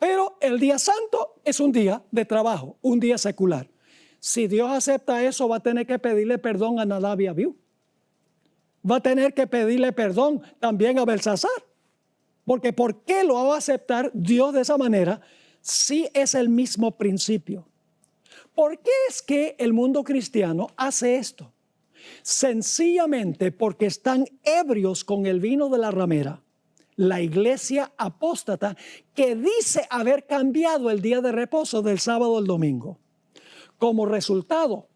Pero el día santo es un día de trabajo, un día secular. Si Dios acepta eso, va a tener que pedirle perdón a Nadab y Abiú. Va a tener que pedirle perdón también a Belsasar. Porque ¿por qué lo va a aceptar Dios de esa manera si es el mismo principio? ¿Por qué es que el mundo cristiano hace esto? Sencillamente porque están ebrios con el vino de la ramera. La iglesia apóstata que dice haber cambiado el día de reposo del sábado al domingo. Como resultado,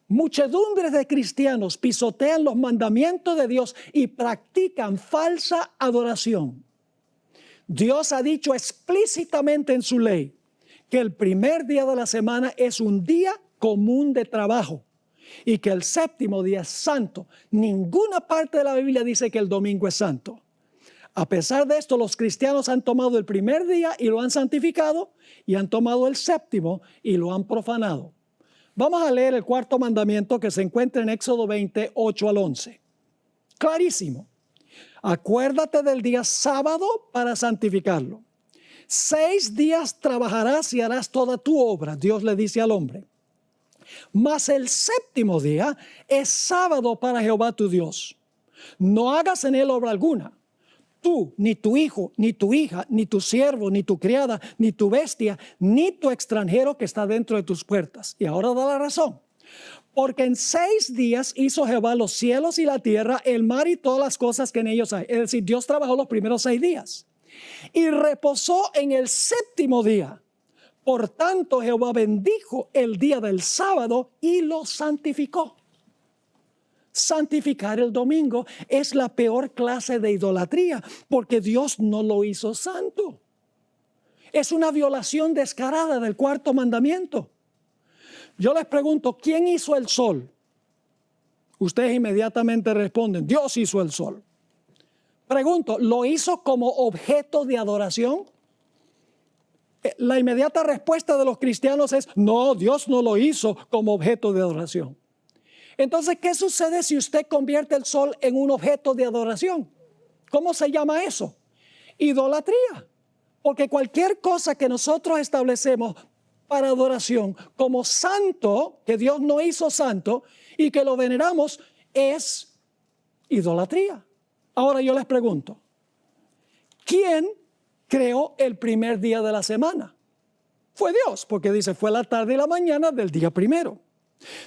muchedumbres de cristianos pisotean los mandamientos de Dios y practican falsa adoración. Dios ha dicho explícitamente en su ley que el primer día de la semana es un día común de trabajo y que el séptimo día es santo. Ninguna parte de la Biblia dice que el domingo es santo. A pesar de esto, los cristianos han tomado el primer día y lo han santificado y han tomado el séptimo y lo han profanado. Vamos a leer el cuarto mandamiento que se encuentra en Éxodo 20, 8 al 11. Clarísimo. Acuérdate del día sábado para santificarlo. 6 días trabajarás y harás toda tu obra, Dios le dice al hombre. Mas el séptimo día es sábado para Jehová tu Dios. No hagas en él obra alguna. Tú, ni tu hijo, ni tu hija, ni tu siervo, ni tu criada, ni tu bestia, ni tu extranjero que está dentro de tus puertas. Y ahora da la razón. Porque en 6 días hizo Jehová los cielos y la tierra, el mar y todas las cosas que en ellos hay. Es decir, Dios trabajó los primeros 6 días. Y reposó en el séptimo día. Por tanto, Jehová bendijo el día del sábado y lo santificó. Santificar el domingo es la peor clase de idolatría, porque Dios no lo hizo santo. Es una violación descarada del cuarto mandamiento. Yo les pregunto, ¿quién hizo el sol? Ustedes inmediatamente responden, Dios hizo el sol. Pregunto, ¿lo hizo como objeto de adoración? La inmediata respuesta de los cristianos es, no, Dios no lo hizo como objeto de adoración. Entonces, ¿qué sucede si usted convierte el sol en un objeto de adoración? ¿Cómo se llama eso? Idolatría. Porque cualquier cosa que nosotros establecemos para adoración como santo, que Dios no hizo santo y que lo veneramos, es idolatría. Ahora yo les pregunto, ¿quién creó el primer día de la semana? Fue Dios, porque dice, fue la tarde y la mañana del día primero.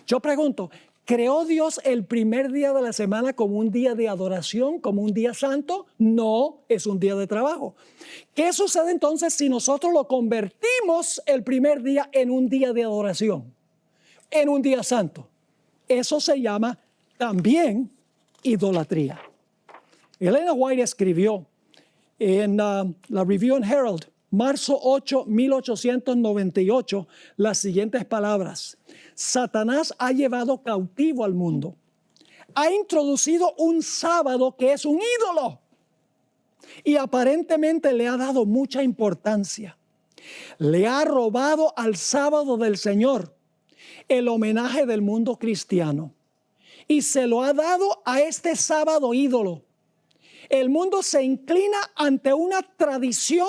Yo pregunto, ¿creó Dios el primer día de la semana como un día de adoración, como un día santo? No, es un día de trabajo. ¿Qué sucede entonces si nosotros lo convertimos el primer día en un día de adoración, en un día santo? Eso se llama también idolatría. Elena White escribió en la Review and Herald, marzo 8, 1898, las siguientes palabras. Satanás ha llevado cautivo al mundo. Ha introducido un sábado que es un ídolo. Y aparentemente le ha dado mucha importancia. Le ha robado al sábado del Señor el homenaje del mundo cristiano. Y se lo ha dado a este sábado ídolo. El mundo se inclina ante una tradición,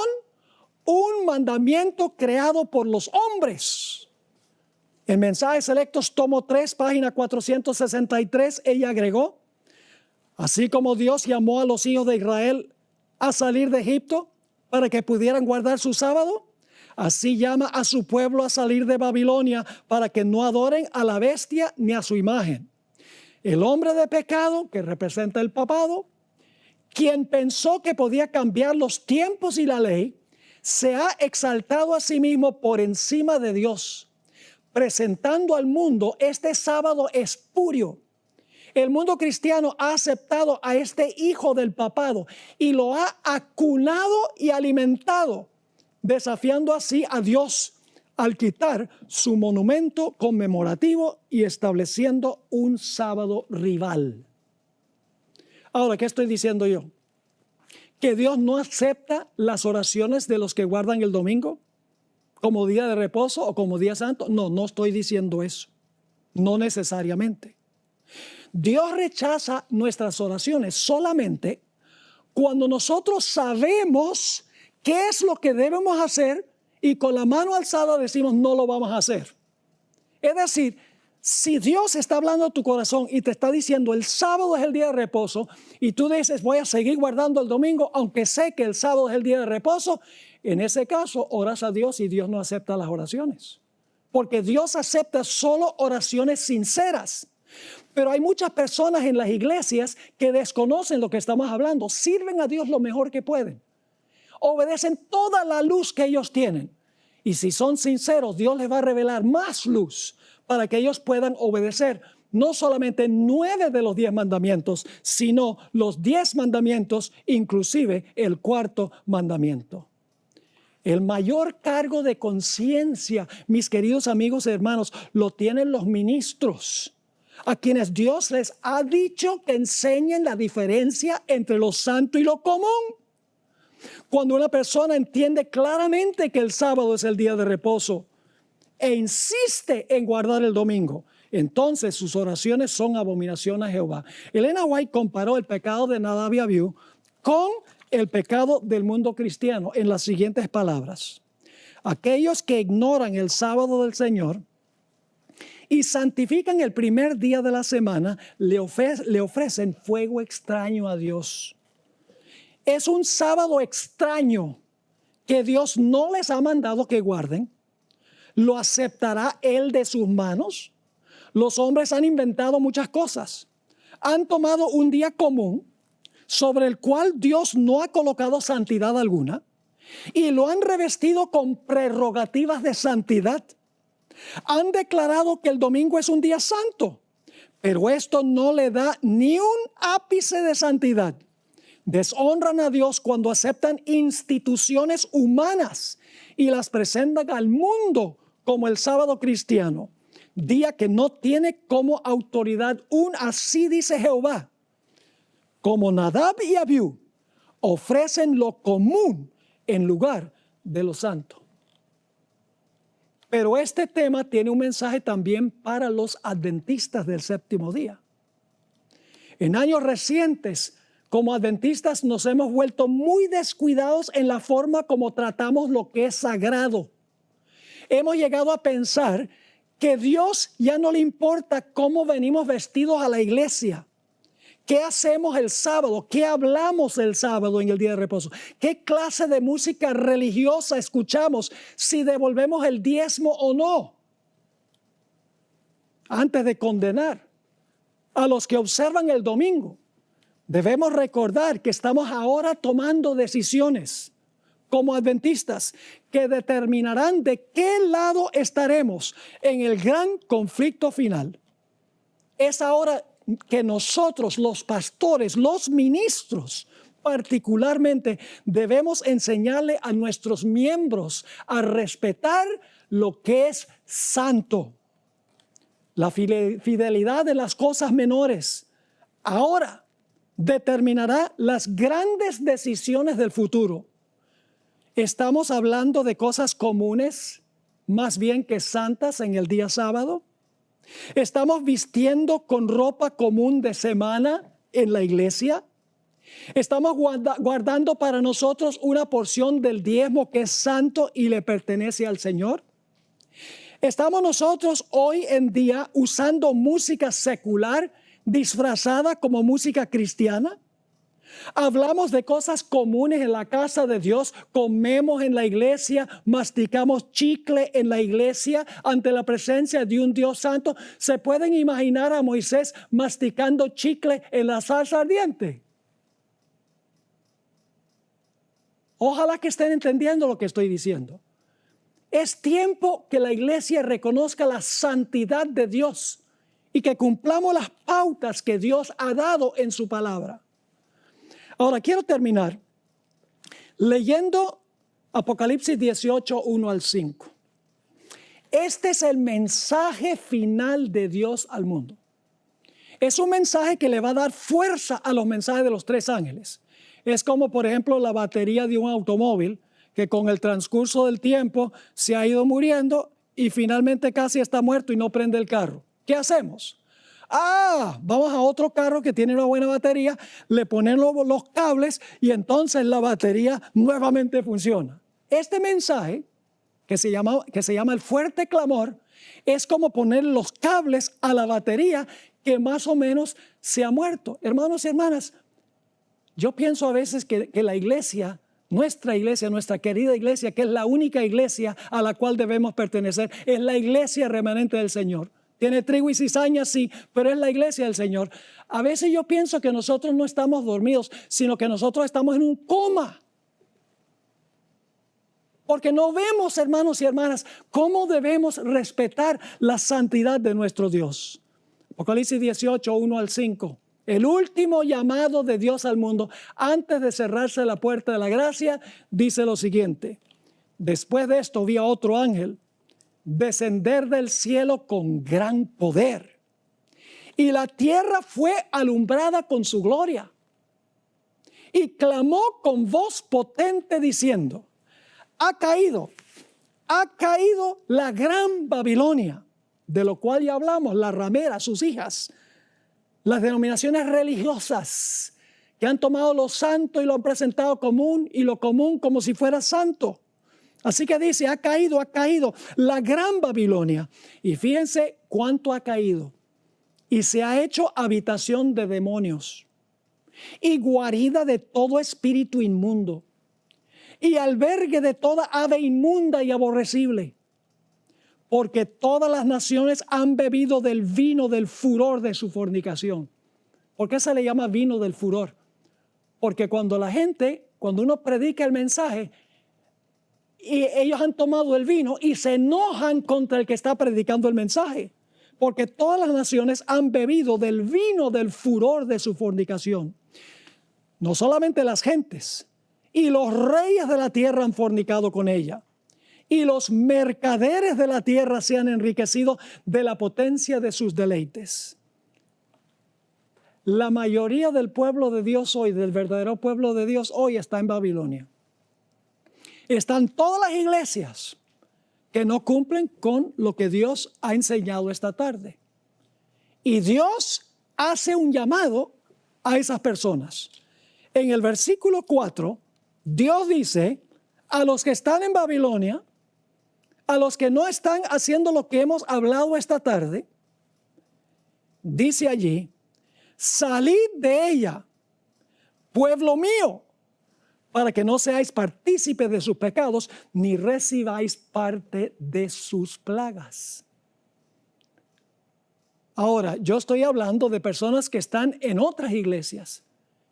un mandamiento creado por los hombres. En Mensajes Selectos, tomo 3, página 463, ella agregó, así como Dios llamó a los hijos de Israel a salir de Egipto para que pudieran guardar su sábado, así llama a su pueblo a salir de Babilonia para que no adoren a la bestia ni a su imagen. El hombre de pecado, que representa el papado, quien pensó que podía cambiar los tiempos y la ley, se ha exaltado a sí mismo por encima de Dios, presentando al mundo este sábado espurio. El mundo cristiano ha aceptado a este hijo del papado y lo ha acunado y alimentado, desafiando así a Dios al quitar su monumento conmemorativo y estableciendo un sábado rival. Ahora, ¿qué estoy diciendo yo? ¿Que Dios no acepta las oraciones de los que guardan el domingo como día de reposo o como día santo? No, no estoy diciendo eso. No necesariamente. Dios rechaza nuestras oraciones solamente cuando nosotros sabemos qué es lo que debemos hacer y con la mano alzada decimos no lo vamos a hacer. Es decir, si Dios está hablando a tu corazón y te está diciendo el sábado es el día de reposo y tú dices voy a seguir guardando el domingo aunque sé que el sábado es el día de reposo, en ese caso oras a Dios y Dios no acepta las oraciones. Porque Dios acepta solo oraciones sinceras. Pero hay muchas personas en las iglesias que desconocen lo que estamos hablando. Sirven a Dios lo mejor que pueden. Obedecen toda la luz que ellos tienen. Y si son sinceros, Dios les va a revelar más luz para que ellos puedan obedecer no solamente 9 de los 10 mandamientos, sino los 10 mandamientos, inclusive el 4º mandamiento. El mayor cargo de conciencia, mis queridos amigos y hermanos, lo tienen los ministros, a quienes Dios les ha dicho que enseñen la diferencia entre lo santo y lo común. Cuando una persona entiende claramente que el sábado es el día de reposo, e insiste en guardar el domingo, entonces sus oraciones son abominación a Jehová. Elena White comparó el pecado de Nadab y Abiú con el pecado del mundo cristiano en las siguientes palabras. Aquellos que ignoran el sábado del Señor y santifican el primer día de la semana, le ofrecen fuego extraño a Dios. Es un sábado extraño que Dios no les ha mandado que guarden. ¿Lo aceptará Él de sus manos? Los hombres han inventado muchas cosas. Han tomado un día común sobre el cual Dios no ha colocado santidad alguna y lo han revestido con prerrogativas de santidad. Han declarado que el domingo es un día santo, pero esto no le da ni un ápice de santidad. Deshonran a Dios cuando aceptan instituciones humanas y las presentan al mundo como el sábado cristiano, día que no tiene como autoridad un así dice Jehová. Como Nadab y Abiú ofrecen lo común en lugar de lo santo. Pero este tema tiene un mensaje también para los adventistas del séptimo día. En años recientes, como adventistas nos hemos vuelto muy descuidados en la forma como tratamos lo que es sagrado. Hemos llegado a pensar que Dios ya no le importa cómo venimos vestidos a la iglesia. ¿Qué hacemos el sábado? ¿Qué hablamos el sábado en el día de reposo? ¿Qué clase de música religiosa escuchamos? Si devolvemos el diezmo o no. Antes de condenar a los que observan el domingo, debemos recordar que estamos ahora tomando decisiones como adventistas que determinarán de qué lado estaremos en el gran conflicto final. Es ahora que nosotros, los pastores, los ministros, particularmente, debemos enseñarle a nuestros miembros a respetar lo que es santo. La fidelidad de las cosas menores ahora determinará las grandes decisiones del futuro. ¿Estamos hablando de cosas comunes más bien que santas en el día sábado? ¿Estamos vistiendo con ropa común de semana en la iglesia? ¿Estamos guardando para nosotros una porción del diezmo que es santo y le pertenece al Señor? ¿Estamos nosotros hoy en día usando música secular disfrazada como música cristiana? Hablamos de cosas comunes en la casa de Dios, comemos en la iglesia, masticamos chicle en la iglesia ante la presencia de un Dios santo. ¿Se pueden imaginar a Moisés masticando chicle en la zarza ardiente? Ojalá que estén entendiendo lo que estoy diciendo. Es tiempo que la iglesia reconozca la santidad de Dios y que cumplamos las pautas que Dios ha dado en su palabra. Ahora quiero terminar leyendo Apocalipsis 18, 1 al 5. Este es el mensaje final de Dios al mundo. Es un mensaje que le va a dar fuerza a los mensajes de los tres ángeles. Es como, por ejemplo, la batería de un automóvil que con el transcurso del tiempo se ha ido muriendo y finalmente casi está muerto y no prende el carro. ¿Qué hacemos? Vamos a otro carro que tiene una buena batería, le ponemos los cables y entonces la batería nuevamente funciona. Este mensaje, que se llama el fuerte clamor, es como poner los cables a la batería que más o menos se ha muerto. Hermanos y hermanas, yo pienso a veces que la iglesia, nuestra querida iglesia, que es la única iglesia a la cual debemos pertenecer, es la iglesia remanente del Señor. Tiene trigo y cizaña, sí, pero es la iglesia del Señor. A veces yo pienso que nosotros no estamos dormidos, sino que nosotros estamos en un coma. Porque no vemos, hermanos y hermanas, cómo debemos respetar la santidad de nuestro Dios. Apocalipsis 18, 1 al 5. El último llamado de Dios al mundo, antes de cerrarse la puerta de la gracia, dice lo siguiente. Después de esto vi a otro ángel descender del cielo con gran poder, y la tierra fue alumbrada con su gloria, y clamó con voz potente diciendo: ha caído ha caído la gran Babilonia, de lo cual ya hablamos, la ramera, sus hijas, las denominaciones religiosas que han tomado lo santo y lo han presentado común y lo común como si fuera santo. Así que dice, ha caído la gran Babilonia. Y fíjense cuánto ha caído. Y se ha hecho habitación de demonios y guarida de todo espíritu inmundo y albergue de toda ave inmunda y aborrecible. Porque todas las naciones han bebido del vino del furor de su fornicación. ¿Por qué se le llama vino del furor? Porque cuando uno predica el mensaje, y ellos han tomado el vino y se enojan contra el que está predicando el mensaje. Porque todas las naciones han bebido del vino del furor de su fornicación. No solamente las gentes, y los reyes de la tierra han fornicado con ella. Y los mercaderes de la tierra se han enriquecido de la potencia de sus deleites. La mayoría del pueblo de Dios hoy, del verdadero pueblo de Dios hoy, está en Babilonia. Están todas las iglesias que no cumplen con lo que Dios ha enseñado esta tarde. Y Dios hace un llamado a esas personas. En el versículo 4, Dios dice a los que están en Babilonia, a los que no están haciendo lo que hemos hablado esta tarde, dice allí, salid de ella, pueblo mío, para que no seáis partícipes de sus pecados, ni recibáis parte de sus plagas. Ahora, yo estoy hablando de personas que están en otras iglesias,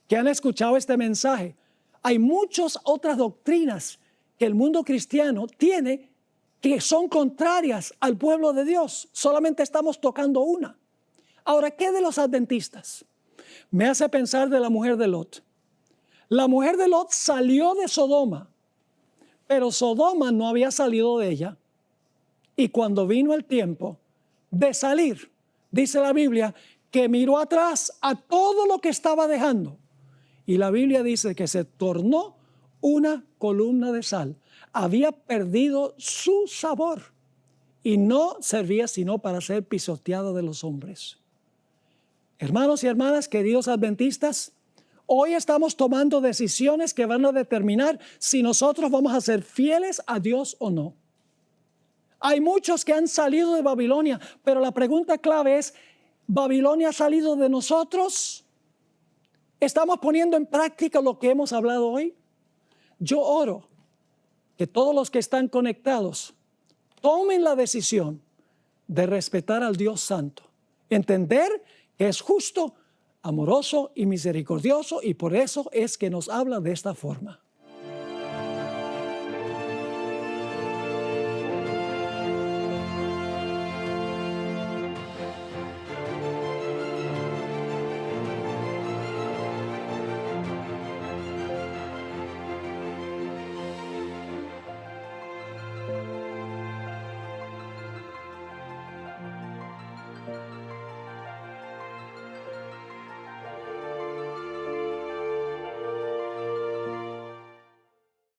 que han escuchado este mensaje. Hay muchas otras doctrinas que el mundo cristiano tiene que son contrarias al pueblo de Dios. Solamente estamos tocando una. Ahora, ¿qué de los adventistas? Me hace pensar de la mujer de Lot. La mujer de Lot salió de Sodoma, pero Sodoma no había salido de ella. Y cuando vino el tiempo de salir, dice la Biblia, que miró atrás a todo lo que estaba dejando. Y la Biblia dice que se tornó una columna de sal. Había perdido su sabor y no servía sino para ser pisoteada de los hombres. Hermanos y hermanas, queridos adventistas, hoy estamos tomando decisiones que van a determinar si nosotros vamos a ser fieles a Dios o no. Hay muchos que han salido de Babilonia, pero la pregunta clave es, ¿Babilonia ha salido de nosotros? ¿Estamos poniendo en práctica lo que hemos hablado hoy? Yo oro que todos los que están conectados tomen la decisión de respetar al Dios Santo, entender que es justo, amoroso y misericordioso, y por eso es que nos habla de esta forma.